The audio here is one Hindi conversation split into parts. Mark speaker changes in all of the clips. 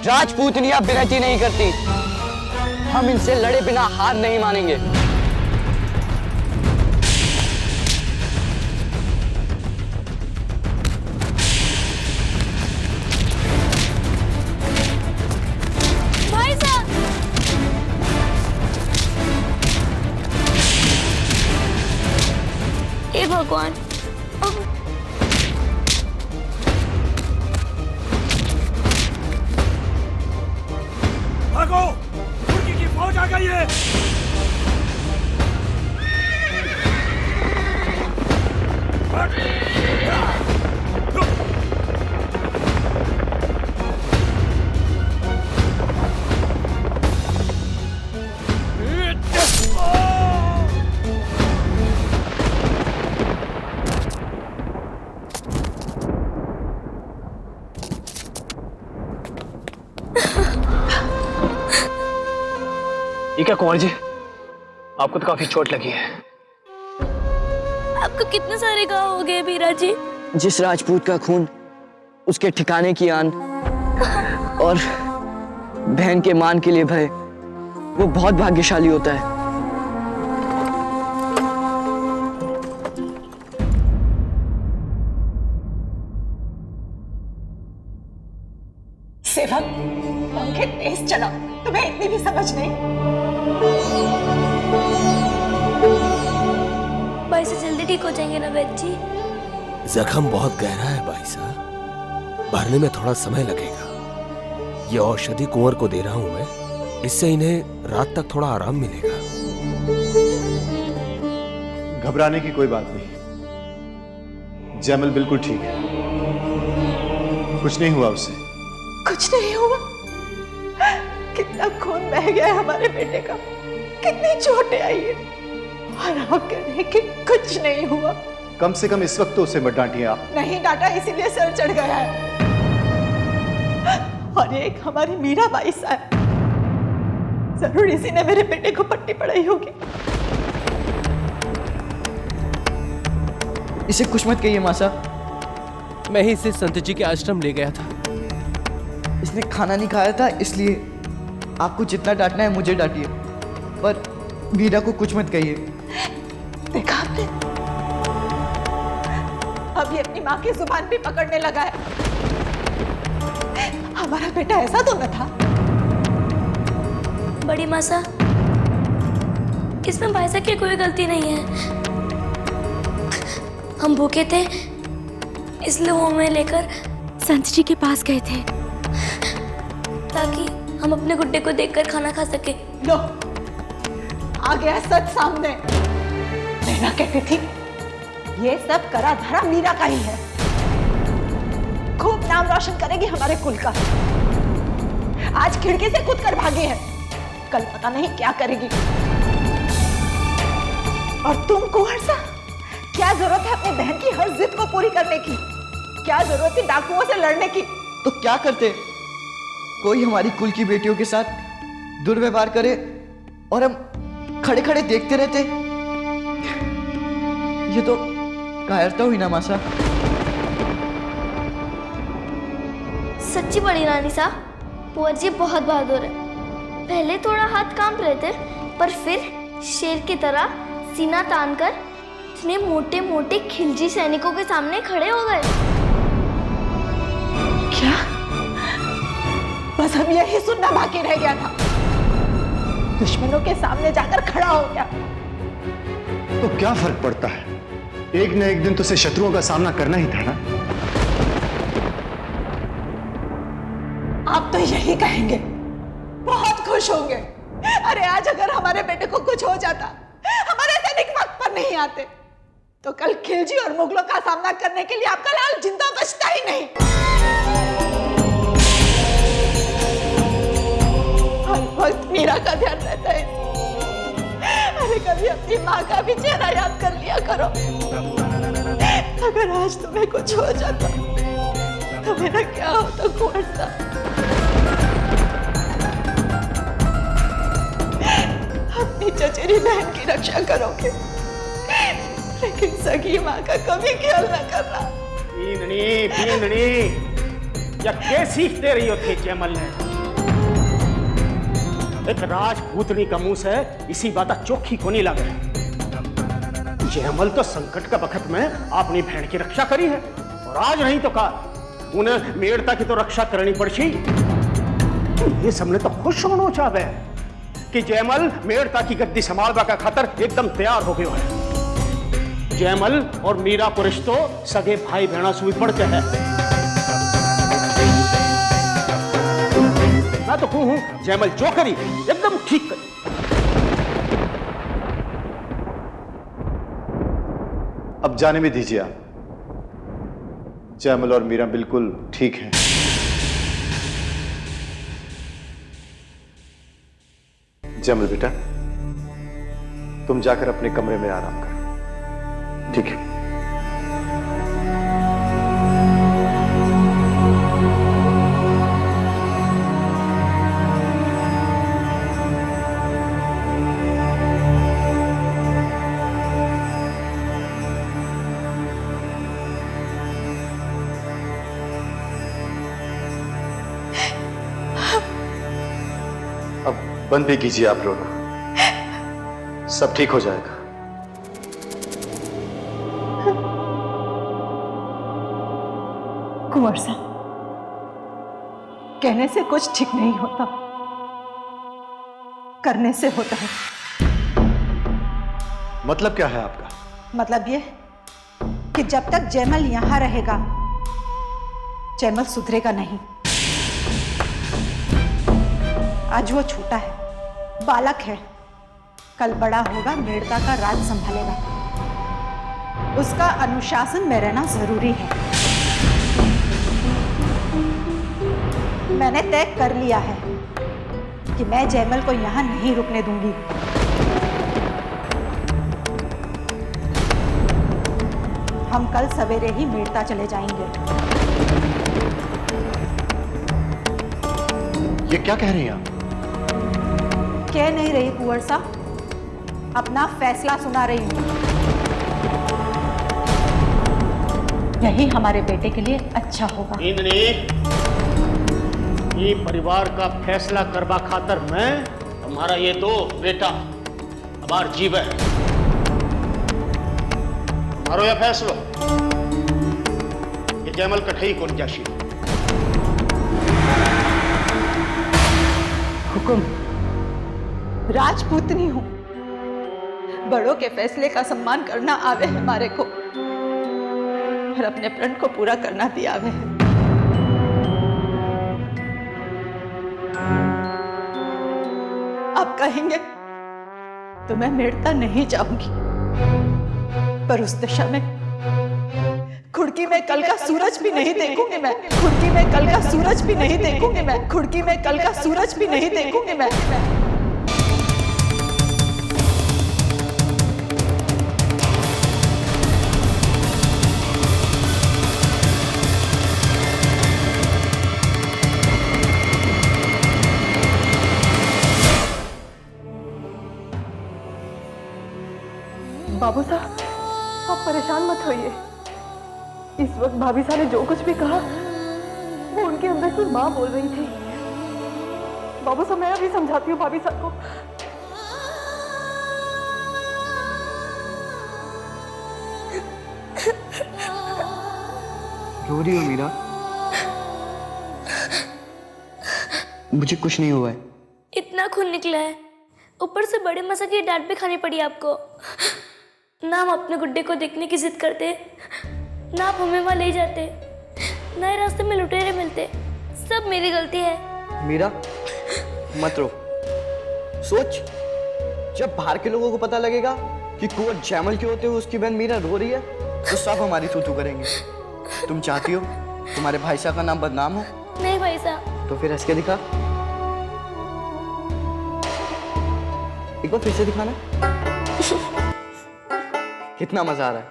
Speaker 1: राजपूतनियां बिरहती नहीं करती। हम इनसे लड़े बिना हार नहीं मानेंगे।
Speaker 2: भाई साहब, हे भगवान,
Speaker 3: भागो, तुर्की की फौज आ गई है।
Speaker 4: ये क्या कुंवर जी, आपको तो काफी चोट लगी है।
Speaker 2: आपको कितने सारे घाव हो गए बीरा जी?
Speaker 1: जिस राजपूत का खून उसके ठिकाने की आन और बहन के मान के लिए भय, वो बहुत भाग्यशाली होता है।
Speaker 5: सेवक, पंखे तेज चलाओ, तुम्हें इतनी भी समझ नहीं।
Speaker 2: भाई से जल्दी ठीक हो जाएंगे ना वैद्य जी?
Speaker 3: जख्म बहुत गहरा है भाई साहब, भरने में थोड़ा समय लगेगा। ये औषधि कुंवर को दे रहा हूं मैं, इससे इन्हें रात तक थोड़ा आराम मिलेगा।
Speaker 6: घबराने की कोई बात नहीं, जैमल बिल्कुल ठीक है, कुछ नहीं हुआ उसे।
Speaker 5: कुछ नहीं हुआ? कितना खून बह गया है हमारे बेटे का, कितनी चोटें आई है, और आप कह रहे हैं कि कुछ नहीं हुआ।
Speaker 6: कम से कम इस वक्त तो उसे मत डांटिए आप।
Speaker 5: नहीं डांटा, इसीलिए सर चढ़ गया है। और एक हमारी मीरा बाई साहब, जरूर इसी ने मेरे बेटे को पट्टी पड़ाई होगी।
Speaker 1: इसे कुछ मत कहिए मासा,
Speaker 7: मैं ही इसे संत जी के आश्रम ले गया था।
Speaker 1: इसने खाना नहीं खाया था, इसलिए आपको जितना डांटना है मुझे डांटिए, पर मीरा को कुछ मत कहिए।
Speaker 5: देखा आपने, अभी अपनी माँ की जुबान भी पकड़ने लगा है। हमारा बेटा ऐसा तो न था।
Speaker 2: बड़ी मासा, इसमें भाई साहब की कोई गलती नहीं है। हम भूखे थे, इसलिए वो हमें लेकर संत जी के पास गए थे, ताकि हम अपने गुड्डे को देखकर खाना खा सके।
Speaker 5: लो, आ गया सच सामने। मीरा कहती थी ये सब करा धरा मीरा का ही है, खूब नाम रोशन करेगी हमारे कुल का। आज खिड़की से कूद कर भागी है, कल पता नहीं क्या करेगी। और तुम कुंवर सा, क्या जरूरत है अपनी बहन की हर जिद को पूरी करने की? क्या जरूरत थी डाकुओं से लड़ने की?
Speaker 1: तो क्या करते? कोई हमारी कुल की बेटियों के साथ दुर्व्यवहार करे और हम खड़े खड़े देखते रहते? ये तो कायरता हुई ना मासा।
Speaker 2: सच्ची बड़ी रानी साहब, कुंवर जी बहुत बहादुर है। पहले थोड़ा हाथ कांप रहे थे, पर फिर शेर की तरह सीना तानकर इतने मोटे मोटे खिलजी सैनिकों के सामने खड़े हो गए।
Speaker 5: क्या? बस हम यही सुनना बाकी रह गया था। दुश्मनों के सामने जाकर खड़ा हो गया।
Speaker 6: तो क्या फर्क पड़ता है, एक न एक दिन तो उसे शत्रुओं का सामना करना ही था ना।
Speaker 5: आप तो यही कहेंगे, बहुत खुश होंगे। अरे आज अगर हमारे बेटे को कुछ हो जाता, हमारे सैनिक वक्त पर नहीं आते, तो कल खिलजी और मुगलों का सामना करने के लिए आपका लाल जिंदा बचता ही नहीं। हर वक्त मीरा का ध्यान रहता है। अरे कभी अपनी माँ का भी चेहरा याद कर लिया करो। अगर आज तुम्हें कुछ हो जाता तो मेरा क्या होता कुंवर साहब? अपनी चचेरी बहन की रक्षा करोगे, लेकिन सगी माँ का कभी ख्याल न करना।
Speaker 8: पींदनी, पींदनी, या क्या सीखते रही हो थे जैमल ने? एक राजपूतनी का मुंह से इसी बात चोखी को नहीं लगे। जयमल तो संकट का वक्त में अपनी बहन की रक्षा करी है, और आज नहीं तो कल उन्हें मेड़ता की तो रक्षा करनी पड़ती। ये सबने तो खुश होना चाहे कि जयमल मेड़ता की गद्दी संभालवा का खातर एकदम तैयार हो गया है। जयमल और मीरा को रिश्तो सगे भाई बहना से भी बढ़ के है। मैं तो कहूं जयमल जो करी एकदम ठीक करी।
Speaker 6: अब जाने भी दीजिए आप। जयमल और मीरा बिल्कुल ठीक हैं। जयमल बेटा, तुम जाकर अपने कमरे में आराम करो, ठीक है? अब बंद भी कीजिए आप रोना, सब ठीक हो जाएगा।
Speaker 5: कुंवर साहब, कहने से कुछ ठीक नहीं होता, करने से होता है।
Speaker 6: मतलब क्या है आपका?
Speaker 5: मतलब ये कि जब तक जयमल यहां रहेगा, जयमल सुधरेगा नहीं। आज वो छोटा है, बालक है, कल बड़ा होगा, मेड़ता का राज संभालेगा। उसका अनुशासन में रहना जरूरी है। मैंने तय कर लिया है कि मैं जयमल को यहां नहीं रुकने दूंगी। हम कल सवेरे ही मेड़ता चले जाएंगे।
Speaker 6: ये क्या कह रही हैं आप?
Speaker 5: कह नहीं रही कुंवर साहब, अपना फैसला सुना रही हूं। यही हमारे बेटे के लिए अच्छा होगा।
Speaker 8: इंद्रनी, ये परिवार का फैसला करवा खातर मैं हमारा ये दो बेटा हमार जीव है। मारो यह फैसलो कि जयमल कठई कौन जाशी।
Speaker 5: हुकुम। राजपूतनी हूं, बड़ों के फैसले का सम्मान करना आवे है हमारे को, और अपने प्रण को पूरा करना भी आवे है। आप कहेंगे तो मैं मेड़ता नहीं जाऊंगी, पर उस दिशा में खुड़की में कल का सूरज भी नहीं देखूंगी मैं। खुड़की में कल का सूरज भी नहीं देखूंगी मैं। खुड़की में कल का सूरज भी नहीं देखूंगी मैं।
Speaker 9: बाबू साहब, आप परेशान मत होइए। इस वक्त भाभी साहब ने जो कुछ भी कहा वो उनके अंदर की माँ बोल रही थी। बाबू साहब, मैं अभी समझाती हूँ भाभी साहब को।
Speaker 1: रो रही हो मीरा? मुझे कुछ नहीं हुआ है।
Speaker 2: इतना खून निकला है, ऊपर से बड़े मसा की डांट भी खानी पड़ी आपको। ना हम अपने गुड्डे को देखने की जिद करते, ना आप हमें वहां ले जाते, ना ही रास्ते में लुटेरे मिलते। सब मेरी गलती है।
Speaker 1: मीरा मत रो। सोच, जब बाहर के लोगों को पता लगेगा कि कुंवर जयमल के होते हुए उसकी बहन मीरा रो रही है, तो सब हमारी तू करेंगे। तुम चाहती हो तुम्हारे भाई साहब का नाम बदनाम हो?
Speaker 2: नहीं भाई साहब।
Speaker 1: तो फिर हंस के दिखा, एक बार फिर से दिखाना। कितना मजा आ रहा है,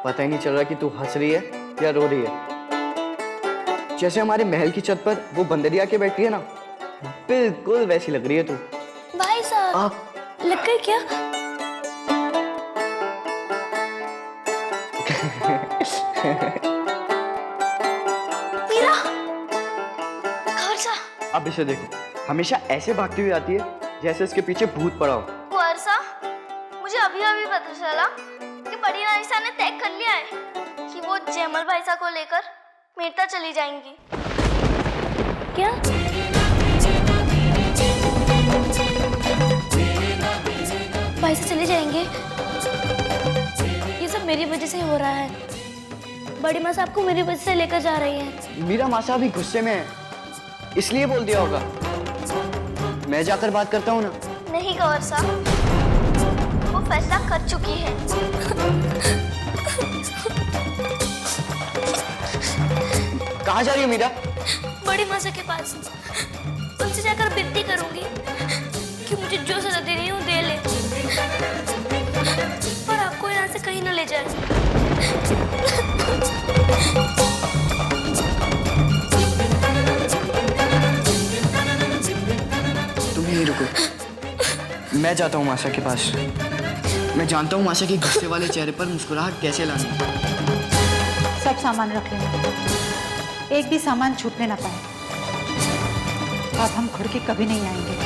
Speaker 1: पता ही नहीं चल रहा कि तू हंस रही है या रो रही है। जैसे हमारे महल की छत पर वो बंदरिया के बैठी है ना, बिल्कुल वैसी लग रही है तू।
Speaker 2: भाई साहब, लग गई क्या? मीरा, खबर सा।
Speaker 1: अब इसे देखो, हमेशा ऐसे भागती हुई आती है जैसे इसके पीछे भूत पड़ा हो।
Speaker 2: कुंवर साहब, मुझे अभी अभी पता चला कि बड़ी रानी साहब ने तय कर लिया है कि वो जयमल भाई साहब को लेकर मेरता चली जाएंगी। क्या? भाई साहब चले जाएंगे? ये सब मेरी वजह से हो रहा है। बड़ी माँ साहब को मेरी वजह से लेकर जा रही है।
Speaker 1: मीरा मासा अभी गुस्से में है, इसलिए बोल दिया होगा। मैं जाकर बात करता हूँ ना।
Speaker 2: नहीं कंवर साहब, वो फैसला कर चुकी है।
Speaker 1: कहाँ जा रही है मीरा?
Speaker 2: बड़ी माँ के पास। उनसे जाकर विनती करूंगी कि मुझे जो सजा देनी है वो दे ले, पर आपको यहाँ से कहीं न ले जाए।
Speaker 1: तुम यहीं रुको, मैं जाता हूँ मासा के पास। मैं जानता हूँ मासा के गुस्से वाले चेहरे पर मुस्कुराहट कैसे लानी है।
Speaker 5: सब सामान रख लेना, एक भी सामान छूटने ना पाए। अब हम खुद के कभी नहीं आएंगे।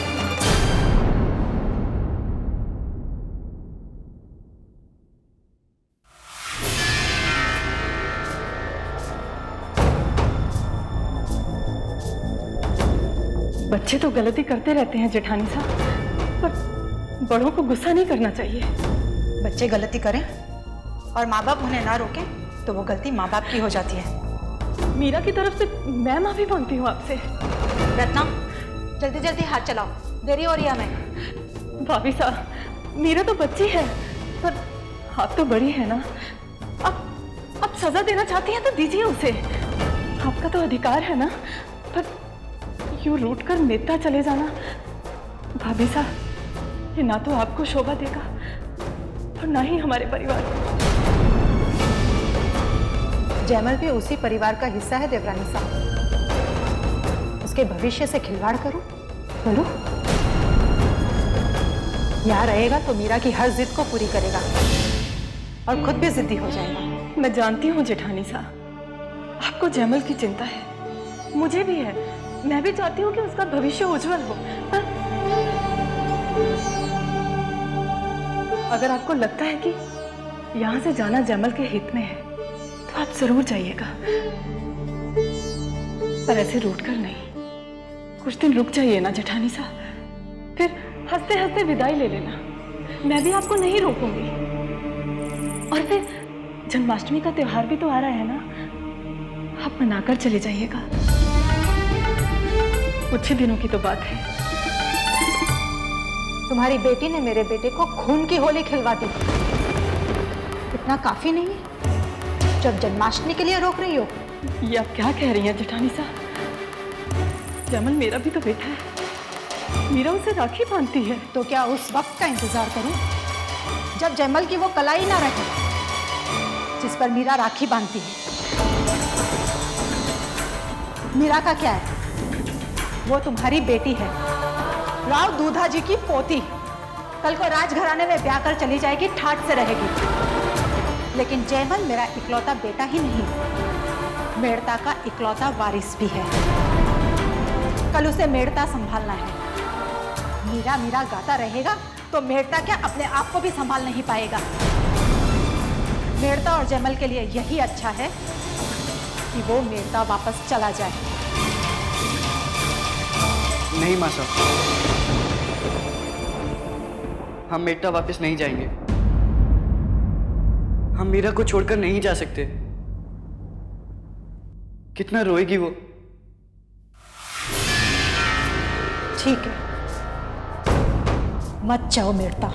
Speaker 9: बच्चे तो गलती करते रहते हैं जेठानी साहब, पर बड़ों को गुस्सा नहीं करना चाहिए।
Speaker 5: बच्चे गलती करें और माँ बाप उन्हें ना रोकें तो वो गलती माँ बाप की हो जाती है।
Speaker 9: मीरा की तरफ से मैं माफी मांगती हूँ आपसे।
Speaker 5: रत्ना, जल्दी जल्दी हाथ चलाओ, देरी हो रही है हमें।
Speaker 9: भाभी साहब, मीरा तो बच्ची है, पर आप तो बड़ी है ना। अब सजा देना चाहती हैं तो दीजिए उसे, आपका तो अधिकार है ना। पर यूं रूठ कर मेरता चले जाना, भाभी साहब, ये ना तो आपको शोभा देगा और ना ही हमारे परिवार को।
Speaker 5: जयमल भी उसी परिवार का हिस्सा है देवरानी साहब। उसके भविष्य से खिलवाड़ करो? बोलो। यहाँ रहेगा तो मीरा की हर जिद को पूरी करेगा और खुद भी जिद्दी हो जाएगा।
Speaker 9: मैं जानती हूँ जेठानी साहब, आपको जयमल की चिंता है, मुझे भी है। मैं भी चाहती हूँ कि उसका भविष्य उज्जवल हो, पर अगर आपको लगता है कि यहाँ से जाना जयमल के हित में है तो आप जरूर जाइएगा, पर ऐसे रूठ कर नहीं। कुछ दिन रुक जाइए ना जेठानी साहब, फिर हंसते हंसते विदाई ले लेना। मैं भी आपको नहीं रोकूंगी। और फिर जन्माष्टमी का त्योहार भी तो आ रहा है ना, आप मनाकर चले जाइएगा। कुछ ही दिनों की तो बात है।
Speaker 5: तुम्हारी बेटी ने मेरे बेटे को खून की होली खिलवा दी, इतना काफी नहीं है जब जन्माष्टमी के लिए रोक रही हो?
Speaker 9: ये आप क्या कह रही हैं जेठानी साहब? जयमल मेरा भी तो बेटा है, मीरा उसे राखी बांधती है।
Speaker 5: तो क्या उस वक्त का इंतजार करूं जब जयमल की वो कलाई ना रहे जिस पर मीरा राखी बांधती है? मीरा का क्या है, वो तुम्हारी बेटी है, राव दूधा जी की पोती। कल को राजघराने में ब्याह कर चली जाएगी, ठाट से रहेगी। लेकिन जयमल मेरा इकलौता बेटा ही नहीं, मेड़ता का इकलौता वारिस भी है। कल उसे मेड़ता संभालना है। मीरा मीरा गाता रहेगा तो मेड़ता क्या अपने आप को भी संभाल नहीं पाएगा। मेड़ता और जयमल के लिए यही अच्छा है कि वो मेड़ता वापस चला जाए।
Speaker 1: नहीं मासा, हम मेरता वापस नहीं जाएंगे। हम मीरा को छोड़कर नहीं जा सकते। कितना रोएगी वो।
Speaker 5: ठीक है, मत जाओ मेड़ता,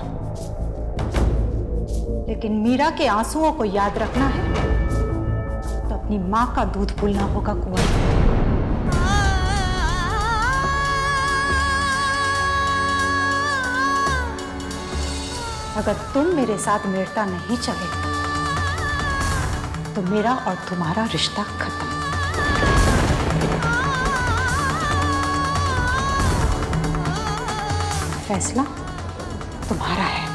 Speaker 5: लेकिन मीरा के आंसुओं को याद रखना है तो अपनी मां का दूध भूलना होगा कुंवर। अगर तुम मेरे साथ मेड़ता नहीं चले तो मेरा और तुम्हारा रिश्ता खत्म। फैसला तुम्हारा है।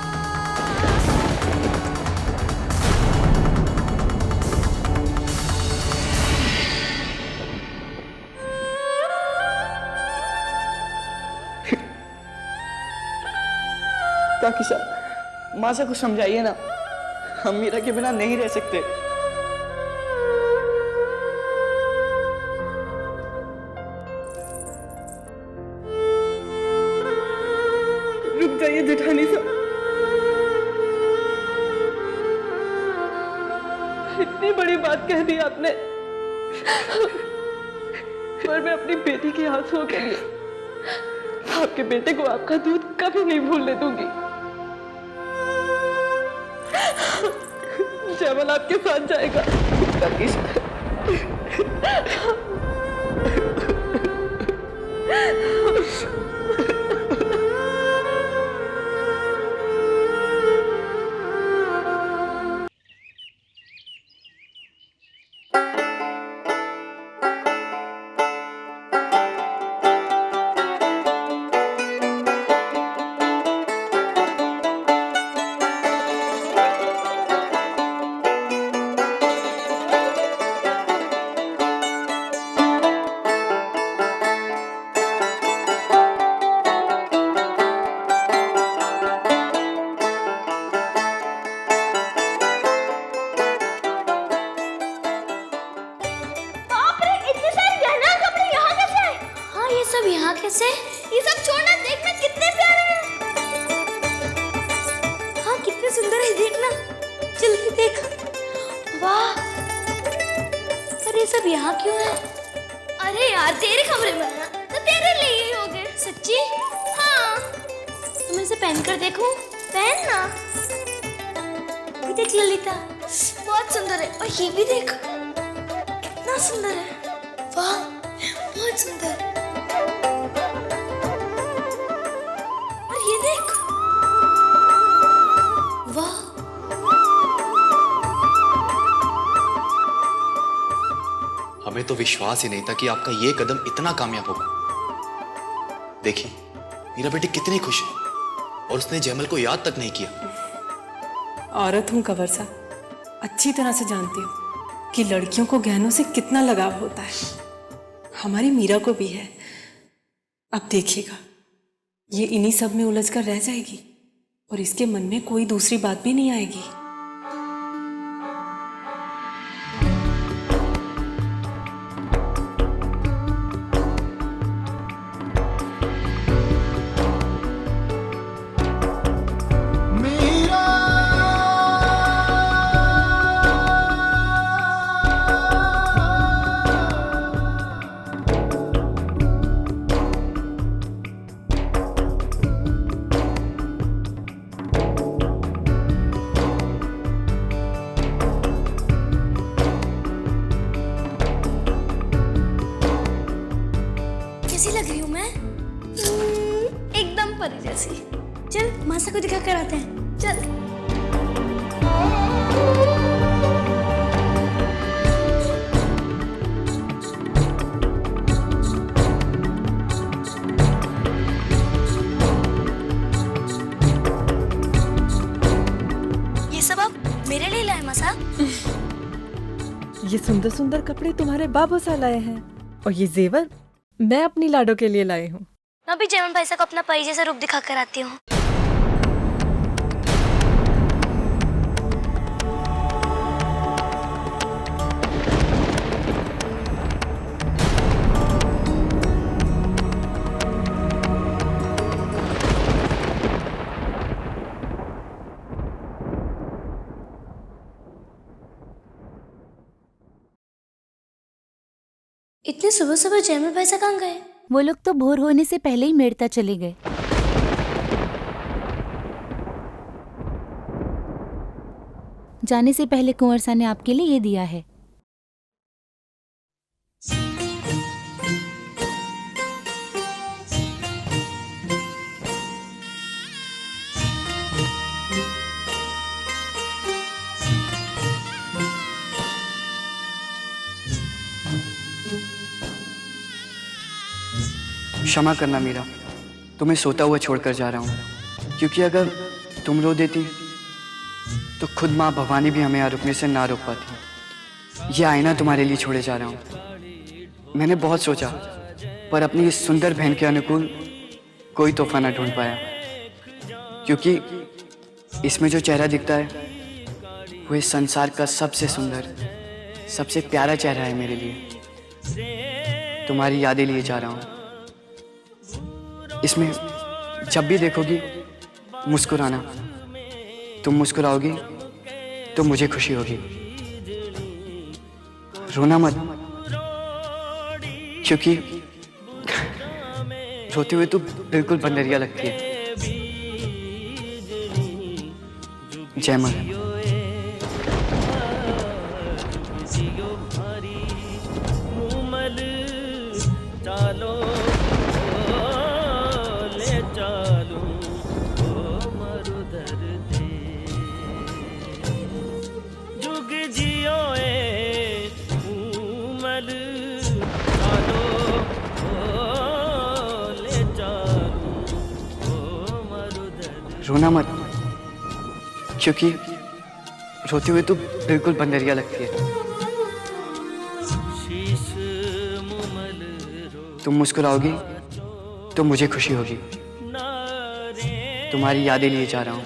Speaker 1: काकी साहब, माँ से कुछ समझाइए ना, हम मीरा के बिना नहीं रह सकते।
Speaker 9: रुक जाइए जेठानी साहब, इतनी बड़ी बात कह दी आपने, पर मैं अपनी बेटी के आंसुओं के लिए आपके बेटे को आपका दूध कभी नहीं भूलने दूंगी। जयमल आपके साथ जाएगा।
Speaker 1: काकी साहब,
Speaker 2: सब यहाँ कैसे? ये सब छोड़ना, देखना कितने प्यारे हैं। हाँ कितने सुंदर है, देखना, जल्दी देख। वाह, पर ये सब यहाँ क्यों है? अरे यार तेरे कमरे में है ना, तो तेरे लिए ही होंगे। सच्ची? हाँ। तुम इसे पहन कर देखो। पहन ना। ये देख ललिता, बहुत सुंदर है। और ये भी देख, कितना सुंदर है। वाह, बहुत सुंदर। और ये देख, वाह।
Speaker 10: हमें तो विश्वास ही नहीं था कि आपका ये कदम इतना कामयाब होगा। देखिए मेरा बेटी कितनी खुश है, और उसने जयमल को याद तक नहीं किया।
Speaker 9: औरत हूँ कंवर साहब, अच्छी तरह से जानती हूँ कि लड़कियों को गहनों से कितना लगाव होता है। हमारी मीरा को भी है। अब देखिएगा, ये इन्हीं सब में उलझ कर रह जाएगी और इसके मन में कोई दूसरी बात भी नहीं आएगी।
Speaker 2: कैसी लग रही हूँ मैं? एकदम परी जैसी। चल मासा को दिखा कर आते हैं, चल। ये सब आप मेरे लिए लाए मासा?
Speaker 9: ये सुंदर सुंदर कपड़े तुम्हारे बाबू सा लाए हैं, और ये जेवर मैं अपनी लाडो के लिए लाई हूँ।
Speaker 2: मैं भी जयमल भाई को अपना परी जैसा रूप दिखा कर आती हूँ। इतने सुबह सुबह जयमल भाई कहाँ गए?
Speaker 11: वो लोग तो भोर होने से पहले ही मेड़ता चले गए। जाने से पहले कुंवर सा ने आपके लिए ये दिया है।
Speaker 1: क्षमा करना मीरा, तुम्हें सोता हुआ छोड़कर जा रहा हूँ, क्योंकि अगर तुम रो देती तो खुद माँ भवानी भी हमें यहाँ रुकने से ना रोक पाती। ये आईना तुम्हारे लिए छोड़े जा रहा हूँ। मैंने बहुत सोचा, पर अपनी इस सुंदर बहन के अनुकूल कोई तोहफा ना ढूंढ पाया, क्योंकि इसमें जो चेहरा दिखता है वो इस संसार का सबसे सुंदर, सबसे प्यारा चेहरा है मेरे लिए। तुम्हारी यादें लिए जा रहा हूँ। इसमें जब भी देखोगी मुस्कुराना। तुम मुस्कुराओगी तो मुझे खुशी होगी। रोना मत, क्योंकि रोते हुए तो बिल्कुल बंदरिया लगती है। जयमल। रोना मत, क्योंकि रोते हुए तो बिल्कुल बंदरिया लगती है। तुम मुस्कुराओगी तो मुझे खुशी होगी। तुम्हारी यादें लिए जा रहा हूँ।